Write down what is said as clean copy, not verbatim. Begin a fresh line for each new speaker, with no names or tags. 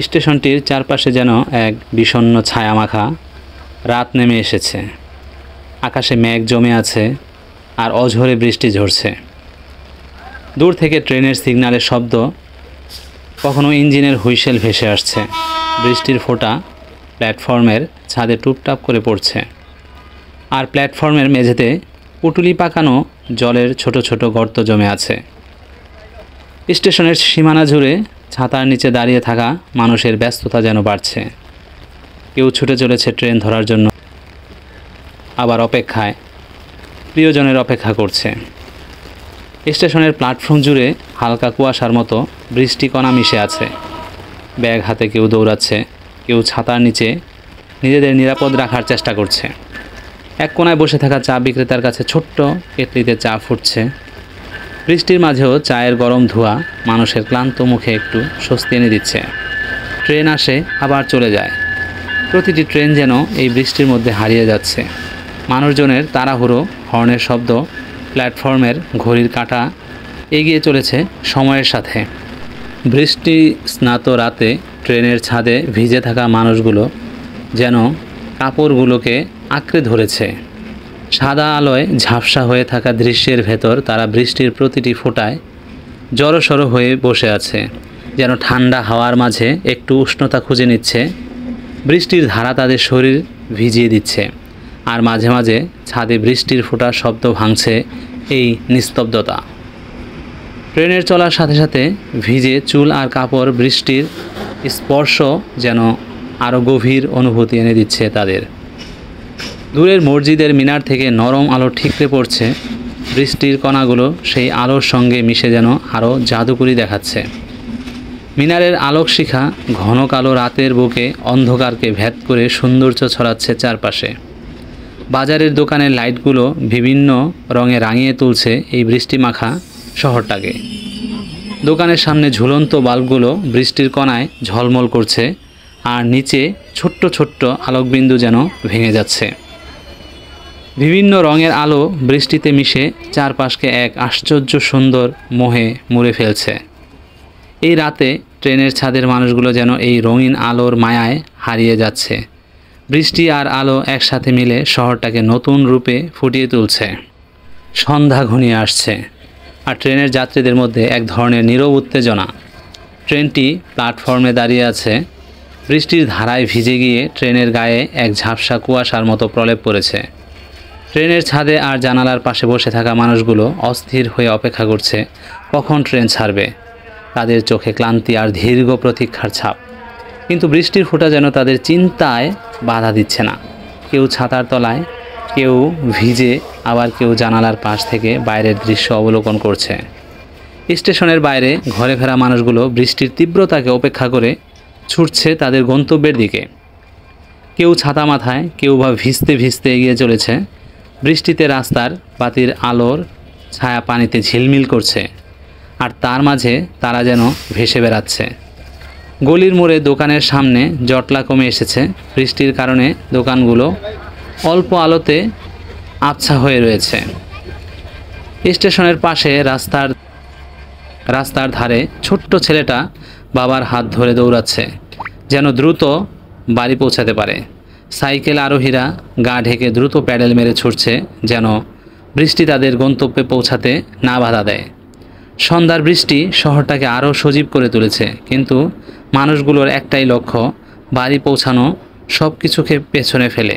স্টেশনটির চারপাশে যেন এক বিষণ্ণ ছায়ামাখা রাত নেমে এসেছে। আকাশে মেঘ জমে আছে আর অঝোরে বৃষ্টি ঝরছে। দূর থেকে ট্রেনের সিগন্যালের শব্দ, কখনো ইঞ্জিনের হুইসেল ভেসে আসছে। বৃষ্টির ফোঁটা প্ল্যাটফর্মের ছাদে টুপটাপ করে পড়ছে, আর প্ল্যাটফর্মের মেঝেতে পুটুলি পাকানো জলের ছোট ছোট গর্ত জমে আছে। স্টেশনের সীমানা জুড়ে ছাতার নিচে দাঁড়িয়ে থাকা মানুষের ব্যস্ততা যেন বাড়ছে। কেউ ছুটে চলেছে ট্রেন ধরার জন্য, আবার অপেক্ষায় প্রিয়জনের অপেক্ষা করছে। স্টেশনের প্ল্যাটফর্ম জুড়ে হালকা কুয়াশার মতো বৃষ্টি কণা মিশে আছে। ব্যাগ হাতে কেউ দৌড়াচ্ছে, কেউ ছাতার নিচে নিজেদের নিরাপদ রাখার চেষ্টা করছে। এক কোনায় বসে থাকা চা বিক্রেতার কাছে ছোট্ট কেটলিতে চা ফুটছে। বৃষ্টির মাঝেও চায়ের গরম ধোঁয়া মানুষের ক্লান্ত মুখে একটু স্বস্তি এনে দিচ্ছে। ট্রেন আসে আবার চলে যায়, প্রতিটি ট্রেন যেন এই বৃষ্টির মধ্যে হারিয়ে যাচ্ছে। মানুষজনের তাড়াহুড়ো, হর্নের শব্দ, প্ল্যাটফর্মের ঘড়ির কাঁটা এগিয়ে চলেছে সময়ের সাথে। বৃষ্টি স্নাত রাতে ট্রেনের ছাদে ভিজে থাকা মানুষগুলো যেন কাপড়গুলোকে আঁকড়ে ধরেছে। সাদা আলোয় ঝাপসা হয়ে থাকা দৃশ্যের ভেতর তারা বৃষ্টির প্রতিটি ফোঁটায় জড়সড় হয়ে বসে আছে, যেন ঠান্ডা হাওয়ার মাঝে একটু উষ্ণতা খুঁজে নিচ্ছে। বৃষ্টির ধারা তাদের শরীর ভিজিয়ে দিচ্ছে, আর মাঝে মাঝে ছাদে বৃষ্টির ফোঁটার শব্দ ভাঙছে এই নিস্তব্ধতা। ট্রেনের চলার সাথে সাথে ভিজে চুল আর কাপড় বৃষ্টির স্পর্শ যেন আরও গভীর অনুভূতি এনে দিচ্ছে তাদের। দূরের মসজিদের মিনার থেকে নরম আলো ঠিকরে পড়ছে। বৃষ্টির কণাগুলো সেই আলোর সঙ্গে মিশে যেন আরও জাদুকরি দেখাচ্ছে। মিনারের আলোক শিখা ঘন কালো রাতের বুকে অন্ধকারকে ভেদ করে সৌন্দর্য ছড়াচ্ছে চারপাশে। বাজারের দোকানের লাইটগুলো বিভিন্ন রঙে রাঙিয়ে তুলছে এই বৃষ্টিমাখা শহরটাকে। দোকানের সামনে ঝুলন্ত বাল্বগুলো বৃষ্টির কণায় ঝলমল করছে, আর নিচে ছোট্ট ছোট্ট আলোকবিন্দু যেন ভেঙে যাচ্ছে। বিভিন্ন রঙের আলো বৃষ্টিতে মিশে চারপাশকে এক আশ্চর্য সুন্দর মোহে মুড়ে ফেলছে। এই রাতে ট্রেনের ছাদের মানুষগুলো যেন এই রঙিন আলোর মায়ায় হারিয়ে যাচ্ছে। বৃষ্টি আর আলো একসাথে মিলে শহরটাকে নতুন রূপে ফুটিয়ে তুলছে। সন্ধ্যা ঘনিয়ে আসছে, আর ট্রেনের যাত্রীদের মধ্যে এক ধরনের নীরব উত্তেজনা। ট্রেনটি প্ল্যাটফর্মে দাঁড়িয়ে আছে। বৃষ্টির ধারায় ভিজে গিয়ে ট্রেনের গায়ে এক ঝাপসা কুয়াশার মতো প্রলেপ পড়েছে। ট্রেনের ছাদে আর জানালার পাশে বসে থাকা মানুষগুলো অস্থির হয়ে অপেক্ষা করছে কখন ট্রেন ছাড়বে। তাদের চোখে ক্লান্তি আর দীর্ঘ প্রতীক্ষার ছাপ, কিন্তু বৃষ্টির ফোঁটা যেন তাদের চিন্তায় বাধা দিচ্ছে না। কেউ ছাতার তলায়, কেউ ভিজে, আবার কেউ জানালার পাশ থেকে বাইরের দৃশ্য অবলোকন করছে। স্টেশনের বাইরে ঘরে ফেরা মানুষগুলো বৃষ্টির তীব্রতাকে উপেক্ষা করে ছুটছে তাদের গন্তব্যের দিকে। কেউ ছাতা মাথায়, কেউ বা ভিজতে ভিজতে এগিয়ে চলেছে। বৃষ্টিতে রাস্তার বাতির আলোর ছায়া পানিতে ঝিলমিল করছে, আর তার মাঝে তারা যেন ভেসে বেড়াচ্ছে। গলির মোড়ে দোকানের সামনে জটলা কমে এসেছে। বৃষ্টির কারণে দোকানগুলো অল্প আলোতে আবছা হয়ে রয়েছে। স্টেশনের পাশে রাস্তার ধারে ছোট্ট ছেলেটা বাবার হাত ধরে দৌড়াচ্ছে, যেন দ্রুত বাড়ি পৌঁছাতে পারে। সাইকেল আরোহীরা গা ঢেকে দ্রুত প্যাডেল মেরে ছুটছে, যেন বৃষ্টি তাদের গন্তব্যে পৌঁছাতে না বাধা দেয়। সন্ধ্যার বৃষ্টি শহরটাকে আরও সজীব করে তুলেছে, কিন্তু মানুষগুলোর একটাই লক্ষ্য, বাড়ি পৌঁছানো, সব কিছুকে পেছনে ফেলে।